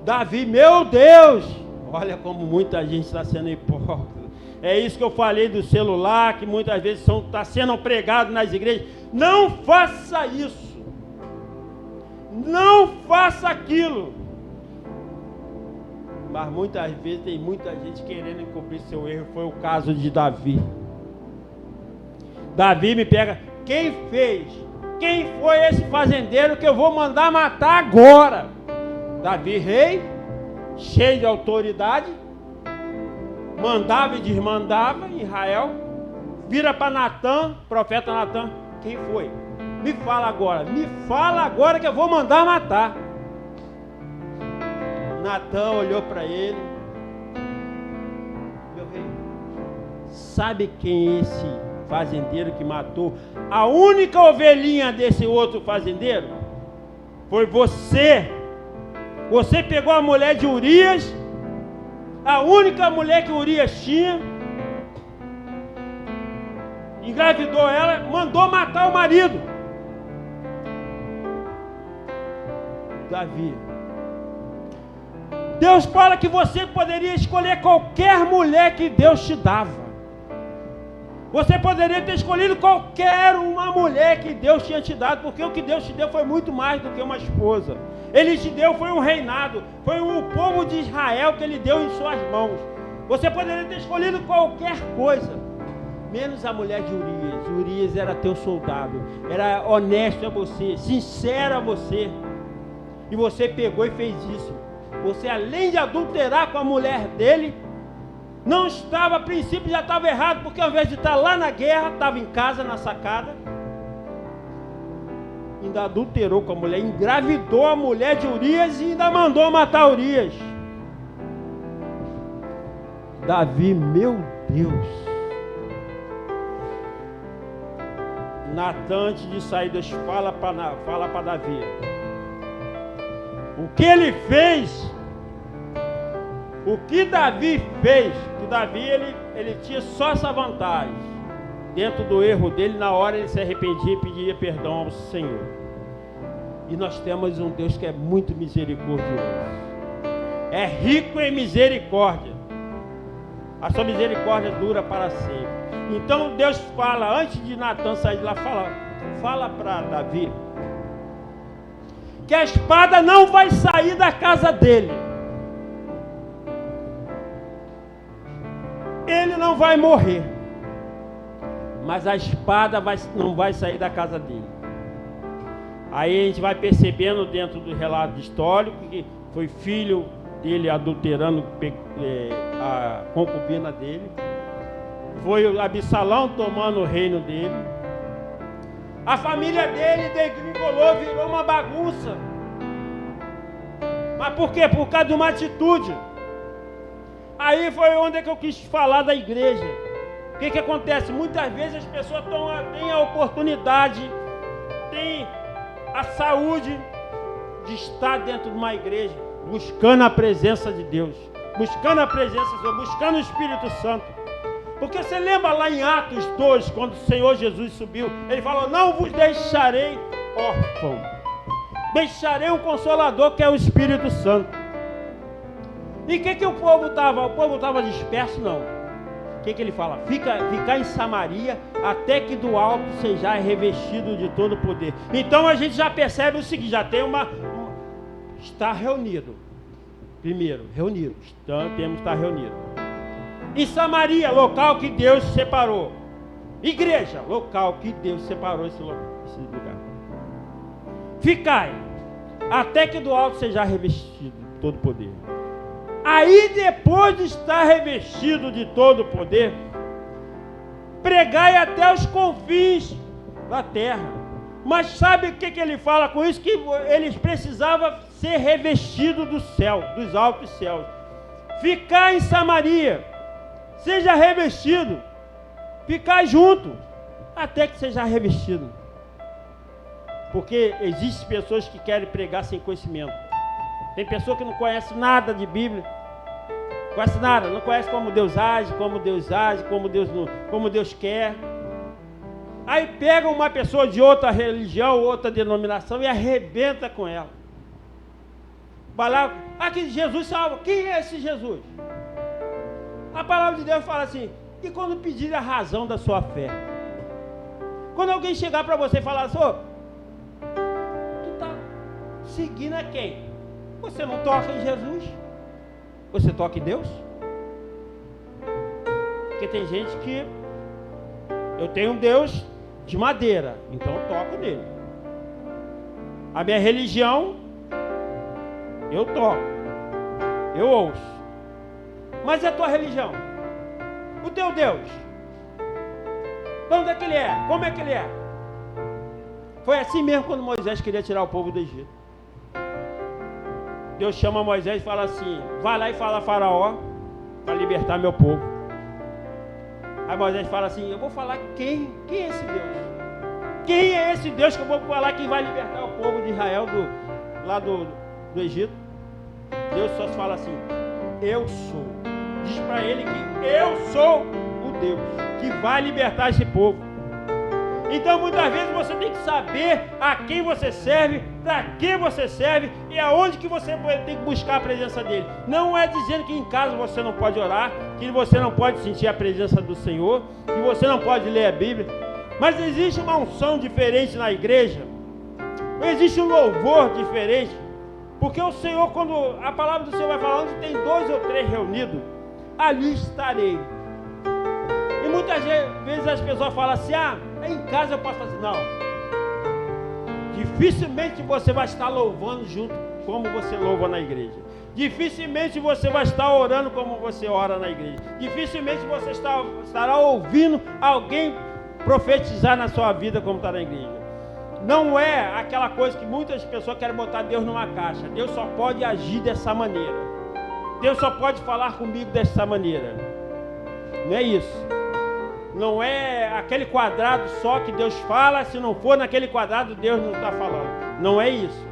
B: Davi, meu Deus, olha como muita gente está sendo hipócrita. É isso que eu falei do celular, que muitas vezes está sendo pregado nas igrejas. Não faça isso. Não faça aquilo. Mas muitas vezes tem muita gente querendo encobrir seu erro. Foi o caso de Davi. Davi me pega. Quem fez? Quem foi esse fazendeiro que eu vou mandar matar agora? Davi, rei, cheio de autoridade, mandava e desmandava em Israel. Vira para Natã, profeta Natã. Quem foi? Me fala agora que eu vou mandar matar. Natã olhou para ele. Meu rei, sabe quem é esse fazendeiro que matou a única ovelhinha desse outro fazendeiro? Foi você. Você pegou a mulher de Urias, a única mulher que Urias tinha, engravidou ela, mandou matar o marido. Davi, Deus fala que você poderia escolher qualquer mulher que Deus te dava. Você poderia ter escolhido qualquer uma mulher que Deus tinha te dado, porque o que Deus te deu foi muito mais do que uma esposa. Ele te deu foi um reinado, foi o povo de Israel que Ele deu em suas mãos. Você poderia ter escolhido qualquer coisa, menos a mulher de Urias. Urias era teu soldado, era honesto a você, sincero a você, e você pegou e fez isso. Você, além de adulterar com a mulher dele, não estava, a princípio já estava errado, porque ao invés de estar lá na guerra, estava em casa, na sacada, ainda adulterou com a mulher, engravidou a mulher de Urias e ainda mandou matar Urias. Davi, meu Deus. Natã, antes de sair Deus fala para Davi. O que ele fez, o que Davi fez, que Davi ele tinha só essa vantagem. Dentro do erro dele, na hora ele se arrependia e pedia perdão ao Senhor. E nós temos um Deus que é muito misericordioso. É rico em misericórdia. A sua misericórdia dura para sempre. Então Deus fala, antes de Natã sair de lá, fala para Davi que a espada não vai sair da casa dele. Ele não vai morrer, mas a espada não vai sair da casa dele. Aí a gente vai percebendo dentro do relato histórico que foi filho dele adulterando a concubina dele, foi Absalão tomando o reino dele, a família dele degringolou, virou uma bagunça. Mas por quê? Por causa de uma atitude. Aí foi onde que eu quis falar da igreja. O que acontece? Muitas vezes as pessoas têm a oportunidade, têm a saúde de estar dentro de uma igreja, buscando a presença de Deus, buscando a presença de Deus, buscando o Espírito Santo. Porque você lembra lá em Atos 2, quando o Senhor Jesus subiu, Ele falou, não vos deixarei órfão, deixarei um Consolador que é o Espírito Santo. E o que o povo estava? O povo estava disperso? Não. O que ele fala? Ficar em Samaria até que do alto seja revestido de todo o poder. Então a gente já percebe o seguinte, já tem está reunido. Primeiro, reunido. Então temos que estar reunido. Em Samaria, local que Deus separou. Igreja, local que Deus separou esse lugar. Ficai até que do alto seja revestido de todo o poder. Aí depois de estar revestido de todo o poder, pregai até os confins da terra. Mas sabe o que ele fala com isso? Que eles precisavam ser revestidos do céu, dos altos céus. Ficar em Samaria, seja revestido, ficar junto, até que seja revestido. Porque existem pessoas que querem pregar sem conhecimento. Tem pessoa que não conhece nada de Bíblia, conhece nada, não conhece como Deus age, como Deus quer. Aí pega uma pessoa de outra religião, outra denominação e arrebenta com ela. Vai lá, que Jesus salva. Quem é esse Jesus? A palavra de Deus fala assim, e quando pedir a razão da sua fé? Quando alguém chegar para você e falar assim, tu está seguindo a quem? Você não toca em Jesus? Você toca em Deus? Porque tem gente que eu tenho um Deus de madeira, então eu toco nele. A minha religião, eu toco, eu ouço. Mas e a tua religião? O teu Deus? Onde é que ele é? Como é que ele é? Foi assim mesmo quando Moisés queria tirar o povo do Egito. Deus chama Moisés e fala assim, vai lá e fala a Faraó para libertar meu povo. Aí Moisés fala assim, eu vou falar quem é esse Deus? Quem é esse Deus que eu vou falar que vai libertar o povo de Israel lá do Egito? Deus só fala assim, eu sou. Diz para ele que eu sou o Deus que vai libertar esse povo. Então muitas vezes você tem que saber a quem você serve, para que você serve e aonde que você tem que buscar a presença dele. Não é dizendo que em casa você não pode orar, que você não pode sentir a presença do Senhor, que você não pode ler a Bíblia, mas existe uma unção diferente na igreja, existe um louvor diferente, porque o Senhor, quando a palavra do Senhor vai falar, onde tem 2 ou 3 reunidos, ali estarei. E muitas vezes as pessoas falam assim, em casa eu posso fazer. Não. Dificilmente você vai estar louvando junto como você louva na igreja. Dificilmente você vai estar orando como você ora na igreja. Dificilmente você estará ouvindo alguém profetizar na sua vida como está na igreja. Não é aquela coisa que muitas pessoas querem botar Deus numa caixa. Deus só pode agir dessa maneira. Deus só pode falar comigo dessa maneira. Não é isso. Não é aquele quadrado só que Deus fala, se não for naquele quadrado, Deus não está falando. Não é isso.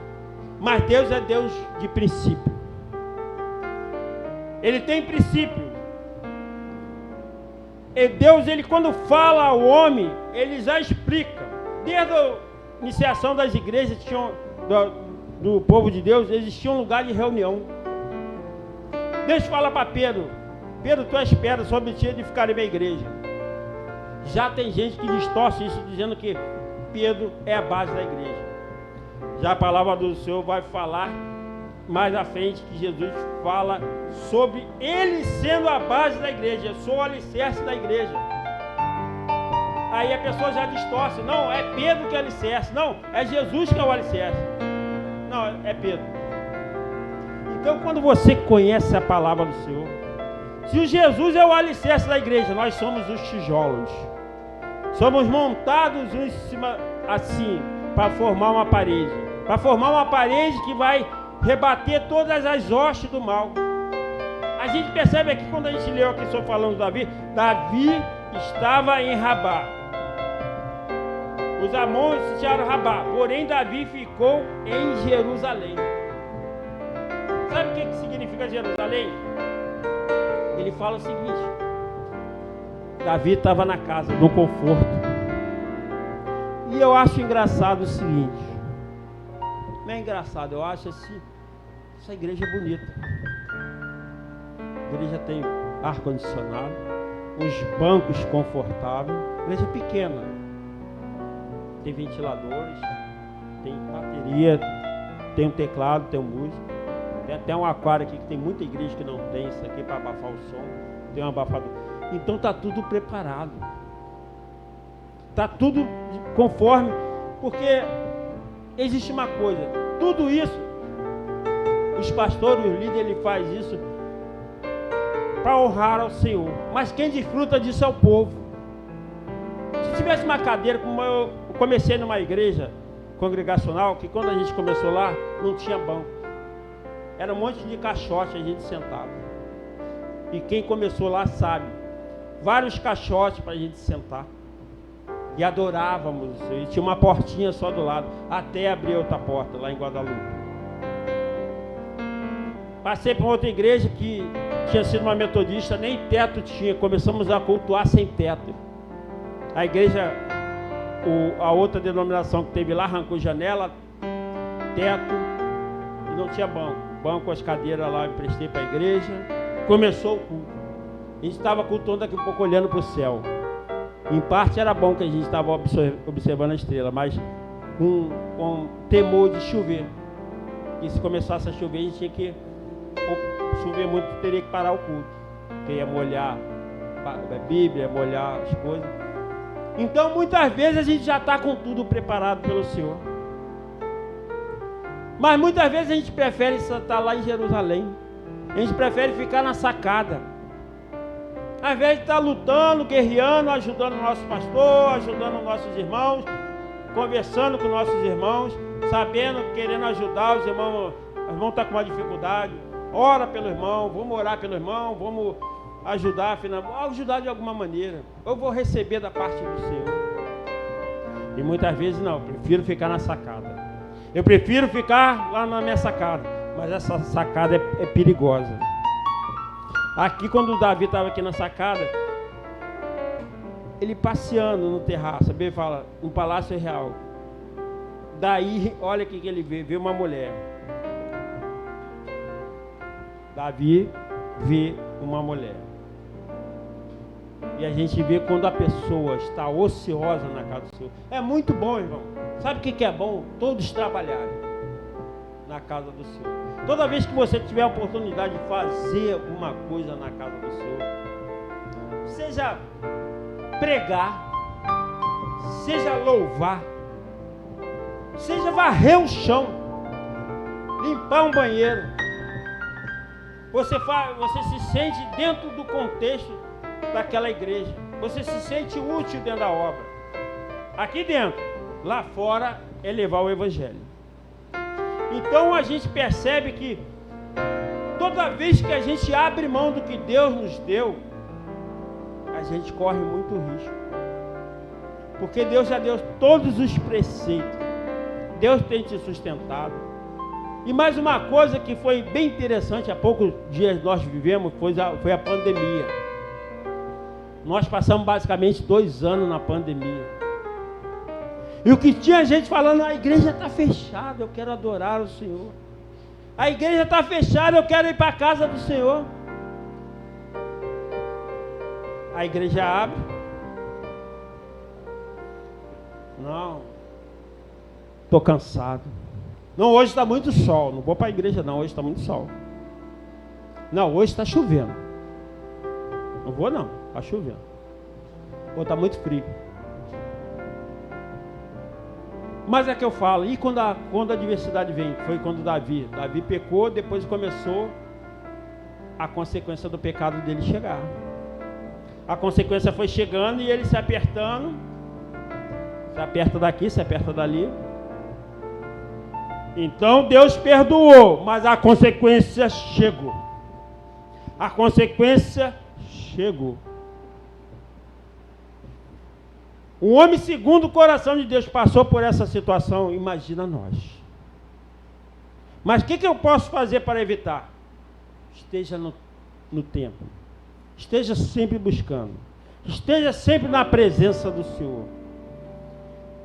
B: Mas Deus é Deus de princípio. Ele tem princípio. E Deus, ele quando fala ao homem, ele já explica. Desde a iniciação das igrejas do povo de Deus, existia um lugar de reunião. Deus fala para Pedro, Pedro, tu és pedra, sobre ti edificarei minha igreja. Já tem gente que distorce isso, dizendo que Pedro é a base da igreja. Já a palavra do Senhor vai falar mais à frente que Jesus fala sobre ele sendo a base da igreja. Eu sou o alicerce da igreja. Aí a pessoa já distorce. Não, é Pedro que é o alicerce. Não, é Jesus que é o alicerce. Não, é Pedro. Então quando você conhece a palavra do Senhor, se o Jesus é o alicerce da igreja, nós somos os tijolos. Somos montados um em cima assim, para formar uma parede. Para formar uma parede que vai rebater todas as hostes do mal. A gente percebe aqui, quando a gente leu aqui, estou falando de Davi, Davi estava em Rabá. Os amônios sitiaram Rabá, porém Davi ficou em Jerusalém. Sabe o que significa Jerusalém? Ele fala o seguinte: Davi estava na casa, no conforto. E eu acho engraçado o seguinte. Não é engraçado, eu acho assim, essa igreja é bonita. A igreja tem ar-condicionado, uns bancos confortáveis. A igreja é pequena. Tem ventiladores, tem bateria, tem um teclado, tem um músico. Tem até um aquário aqui que tem muita igreja que não tem isso aqui para abafar o som. Tem um abafador. Então está tudo preparado. Está tudo conforme. Porque existe uma coisa. Tudo isso, os pastores, os líderes, ele faz isso para honrar ao Senhor. Mas quem desfruta disso é o povo. tivesse uma cadeira, como eu comecei numa igreja congregacional, que quando a gente começou lá, não tinha banco. Era um monte de caixote a gente sentava. E quem começou lá sabe, vários caixotes para a gente sentar. E adorávamos, e tinha uma portinha só do lado, até abrir outra porta lá em Guadalupe. Passei para outra igreja que tinha sido uma metodista, nem teto tinha, começamos a cultuar sem teto. A igreja, a outra denominação que teve lá, arrancou janela, teto, e não tinha banco. Banco, as cadeiras lá, eu emprestei para a igreja. Começou o culto. A gente estava cultuando daqui a pouco olhando para o céu. Em parte era bom que a gente estava observando a estrela, mas com temor de chover. E se começasse a chover, a gente tinha que chover muito, teria que parar o culto, porque ia molhar a Bíblia, ia molhar as coisas. Então muitas vezes a gente já está com tudo preparado pelo Senhor, mas muitas vezes a gente prefere estar lá em Jerusalém, a gente prefere ficar na sacada, ao invés de estar lutando, guerreando, ajudando o nosso pastor, ajudando os nossos irmãos, conversando com nossos irmãos, sabendo, querendo ajudar os irmãos estão com uma dificuldade. Ora pelo irmão, vamos orar pelo irmão, vamos ajudar de alguma maneira. Eu vou receber da parte do Senhor. E muitas vezes não, eu prefiro ficar na sacada. Eu prefiro ficar lá na minha sacada, mas essa sacada é perigosa. Aqui, quando o Davi estava aqui na sacada, ele passeando no terraço, sabe? Fala, no Palácio Real. Daí, olha o que ele vê uma mulher. Davi vê uma mulher. E a gente vê quando a pessoa está ociosa na casa do Senhor. É muito bom, irmão. Sabe o que é bom? Todos trabalharem na casa do Senhor. Toda vez que você tiver a oportunidade de fazer alguma coisa na casa do Senhor, seja pregar, seja louvar, seja varrer o chão, limpar um banheiro, você se sente dentro do contexto daquela igreja, você se sente útil dentro da obra. Aqui dentro, lá fora é levar o evangelho. Então a gente percebe que toda vez que a gente abre mão do que Deus nos deu, a gente corre muito risco, porque Deus já deu todos os preceitos, Deus tem te sustentado. E mais uma coisa que foi bem interessante, há poucos dias nós vivemos, foi a pandemia. Nós passamos basicamente 2 anos na pandemia. E o que tinha gente falando, a igreja está fechada, eu quero adorar o Senhor. A igreja está fechada, eu quero ir para a casa do Senhor. A igreja abre. Não, estou cansado. Não, hoje está muito sol, não vou para a igreja não, hoje está muito sol. Não, hoje está chovendo. Não vou não, está chovendo. Ou está muito frio. Mas é que eu falo, e quando a adversidade vem? Foi quando Davi pecou, depois começou a consequência do pecado dele chegar. A consequência foi chegando e ele se apertando. Se aperta daqui, se aperta dali. Então Deus perdoou, mas a consequência chegou. A consequência chegou. Um homem segundo o coração de Deus passou por essa situação, imagina nós. Mas o que eu posso fazer para evitar? Esteja no tempo. Esteja sempre buscando. Esteja sempre na presença do Senhor.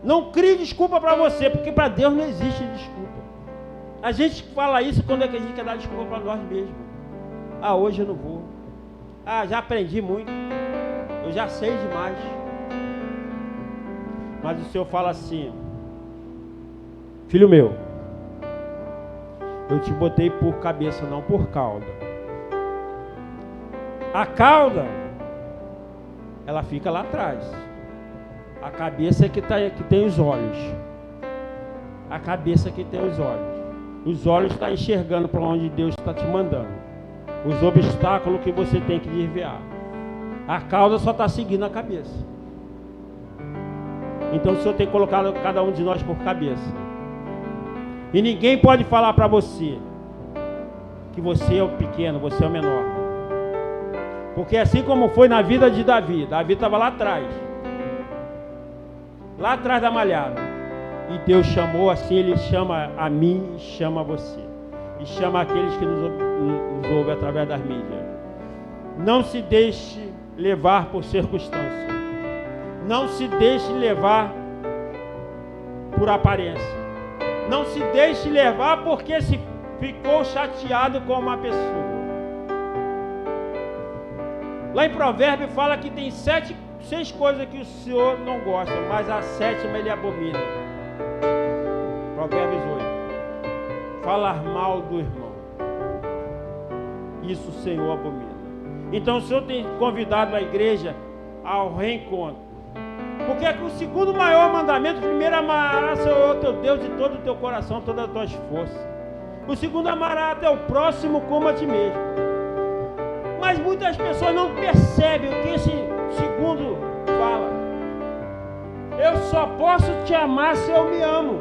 B: Não crie desculpa para você, porque para Deus não existe desculpa. A gente fala isso quando é que a gente quer dar desculpa para nós mesmos. Ah, hoje eu não vou. Ah, já aprendi muito. Eu já sei demais. Mas o Senhor fala assim: filho meu, eu te botei por cabeça, não por cauda. A cauda, ela fica lá atrás. A cabeça é que tem os olhos. A cabeça que tem os olhos. Os olhos estão enxergando para onde Deus está te mandando. Os obstáculos que você tem que desviar. A cauda só está seguindo a cabeça. Então o Senhor tem colocado cada um de nós por cabeça. E ninguém pode falar para você que você é o pequeno, você é o menor. Porque assim como foi na vida de Davi, Davi estava lá atrás da malhada, e Deus chamou, assim Ele chama a mim, chama a você, e chama aqueles que nos ouvem através das mídias. Não se deixe levar por circunstâncias, não se deixe levar por aparência, não se deixe levar porque se ficou chateado com uma pessoa. Lá em Provérbios fala que tem 6 coisas que o Senhor não gosta, mas a 7ª Ele abomina. Provérbios 8. Falar mal do irmão. Isso o Senhor abomina. Então o Senhor tem convidado a igreja ao reencontro. Porque o segundo maior mandamento, primeiro, amarás o Senhor teu Deus de todo o teu coração, todas as tuas forças. O segundo, amarás teu próximo como a ti mesmo. Mas muitas pessoas não percebem o que esse segundo fala. Eu só posso te amar se eu me amo.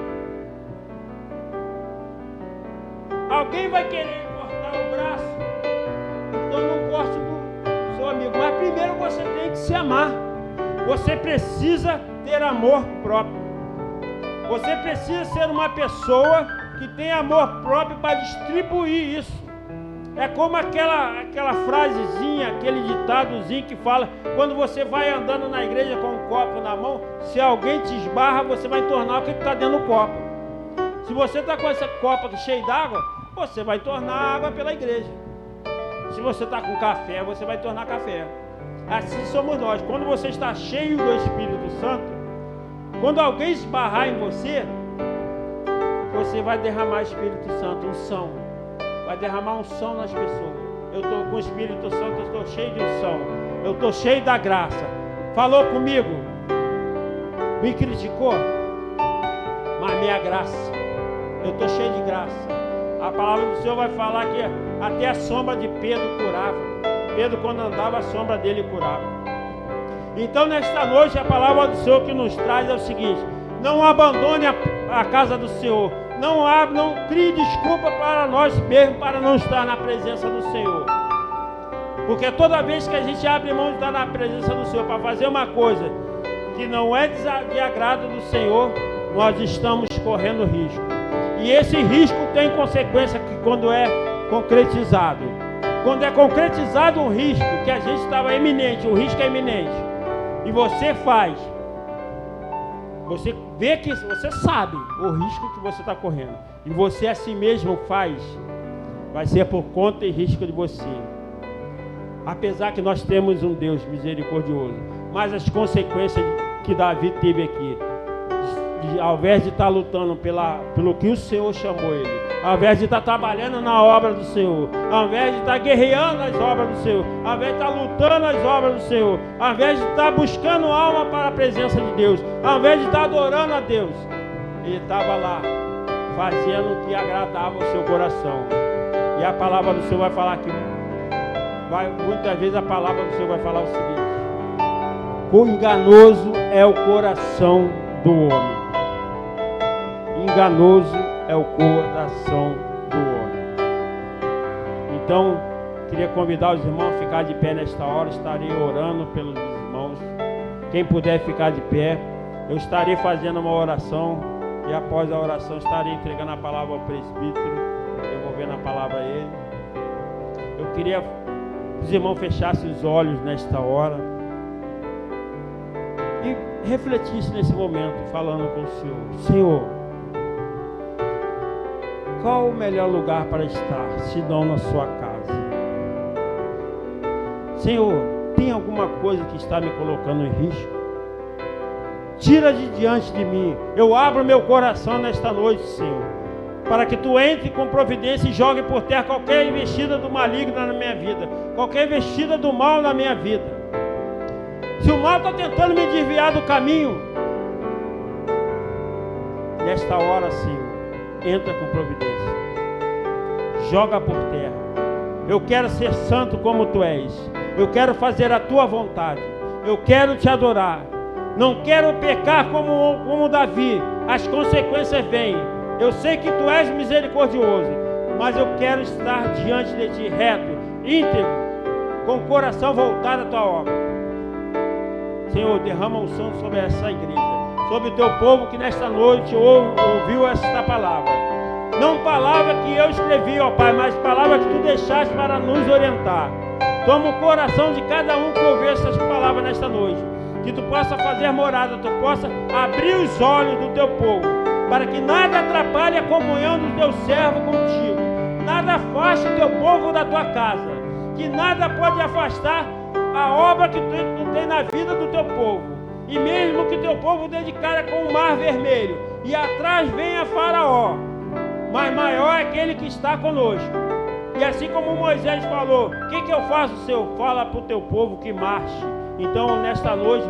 B: Alguém vai querer cortar o braço, então não corte do seu amigo. Mas primeiro você tem que se amar. Você precisa ter amor próprio. Você precisa ser uma pessoa que tem amor próprio para distribuir isso. É como aquela frasezinha, aquele ditadozinho que fala, quando você vai andando na igreja com um copo na mão, se alguém te esbarra, você vai tornar o que está dentro do copo. Se você está com essa copa cheia d'água, você vai tornar água pela igreja. Se você está com café, você vai tornar café. Assim somos nós. Quando você está cheio do Espírito Santo, quando alguém esbarrar em você, você vai derramar Espírito Santo, unção. Vai derramar unção nas pessoas. Eu estou com o Espírito Santo, eu estou cheio de unção. Eu estou cheio da graça. Falou comigo, me criticou, mas minha graça, eu estou cheio de graça. A palavra do Senhor vai falar que até a sombra de Pedro curava. Pedro, quando andava, a sombra dele curava. Então nesta noite a palavra do Senhor que nos traz é o seguinte: não abandone a casa do Senhor. Não crie desculpa para nós mesmos para não estar na presença do Senhor. Porque toda vez que a gente abre mão de estar na presença do Senhor para fazer uma coisa que não é de agrado do Senhor, nós estamos correndo risco. E esse risco tem consequência que quando é concretizado. Quando é concretizado um risco que a gente estava iminente, o risco é iminente, e você faz, você vê que você sabe o risco que você está correndo, e você a si mesmo faz, vai ser por conta e risco de você. Apesar que nós temos um Deus misericordioso, mas as consequências que Davi teve aqui, ao invés de estar lutando pelo que o Senhor chamou ele, ao invés de estar trabalhando na obra do Senhor, ao invés de estar guerreando as obras do Senhor, ao invés de estar lutando as obras do Senhor, ao invés de estar buscando alma para a presença de Deus, ao invés de estar adorando a Deus, ele estava lá fazendo o que agradava o seu coração. E a palavra do Senhor vai falar que muitas vezes a palavra do Senhor vai falar o seguinte: quão enganoso é o coração do homem. Enganoso é o coração do homem. Então, queria convidar os irmãos a ficar de pé nesta hora. Estarei orando pelos irmãos. Quem puder ficar de pé, eu estarei fazendo uma oração. E após a oração, estarei entregando a palavra ao presbítero, devolvendo a palavra a ele. Eu queria que os irmãos fechassem os olhos nesta hora e refletissem nesse momento, falando com o Senhor: Senhor, qual o melhor lugar para estar, se não na sua casa? Senhor, tem alguma coisa que está me colocando em risco? Tira de diante de mim. Eu abro meu coração nesta noite, Senhor, para que Tu entre com providência e jogue por terra qualquer investida do maligno na minha vida, qualquer investida do mal na minha vida. Se o mal está tentando me desviar do caminho, nesta hora, Senhor, entra com providência. Joga por terra. Eu quero ser santo como Tu és. Eu quero fazer a Tua vontade. Eu quero Te adorar. Não quero pecar como Davi. As consequências vêm. Eu sei que tu és misericordioso, mas eu quero estar diante de ti reto, íntegro, com o coração voltado à tua obra. Senhor, derrama um unção sobre essa igreja, sobre o teu povo que nesta noite ouviu esta palavra. Não palavra que eu escrevi, ó Pai, mas palavra que tu deixaste para nos orientar. Toma o coração de cada um que ouviu essas palavras nesta noite, que tu possa fazer morada, tu possa abrir os olhos do teu povo, para que nada atrapalhe a comunhão do teu servo contigo, nada afaste o teu povo da tua casa, que nada pode afastar a obra que tu tem na vida do teu povo. E mesmo que teu povo dê de cara com o mar vermelho, e atrás venha Faraó, mas maior é aquele que está conosco. E assim como Moisés falou, o que eu faço, Senhor? Fala para o teu povo que marche. Então nesta noite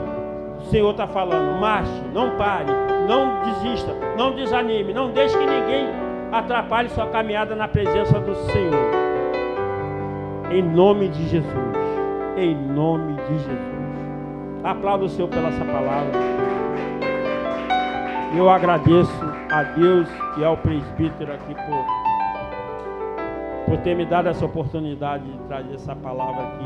B: o Senhor está falando, marche, não pare, não desista, não desanime, não deixe que ninguém atrapalhe sua caminhada na presença do Senhor. Em nome de Jesus, em nome de Jesus. Aplaudo o Senhor pela essa palavra. Eu agradeço a Deus e ao presbítero aqui por ter me dado essa oportunidade de trazer essa palavra aqui.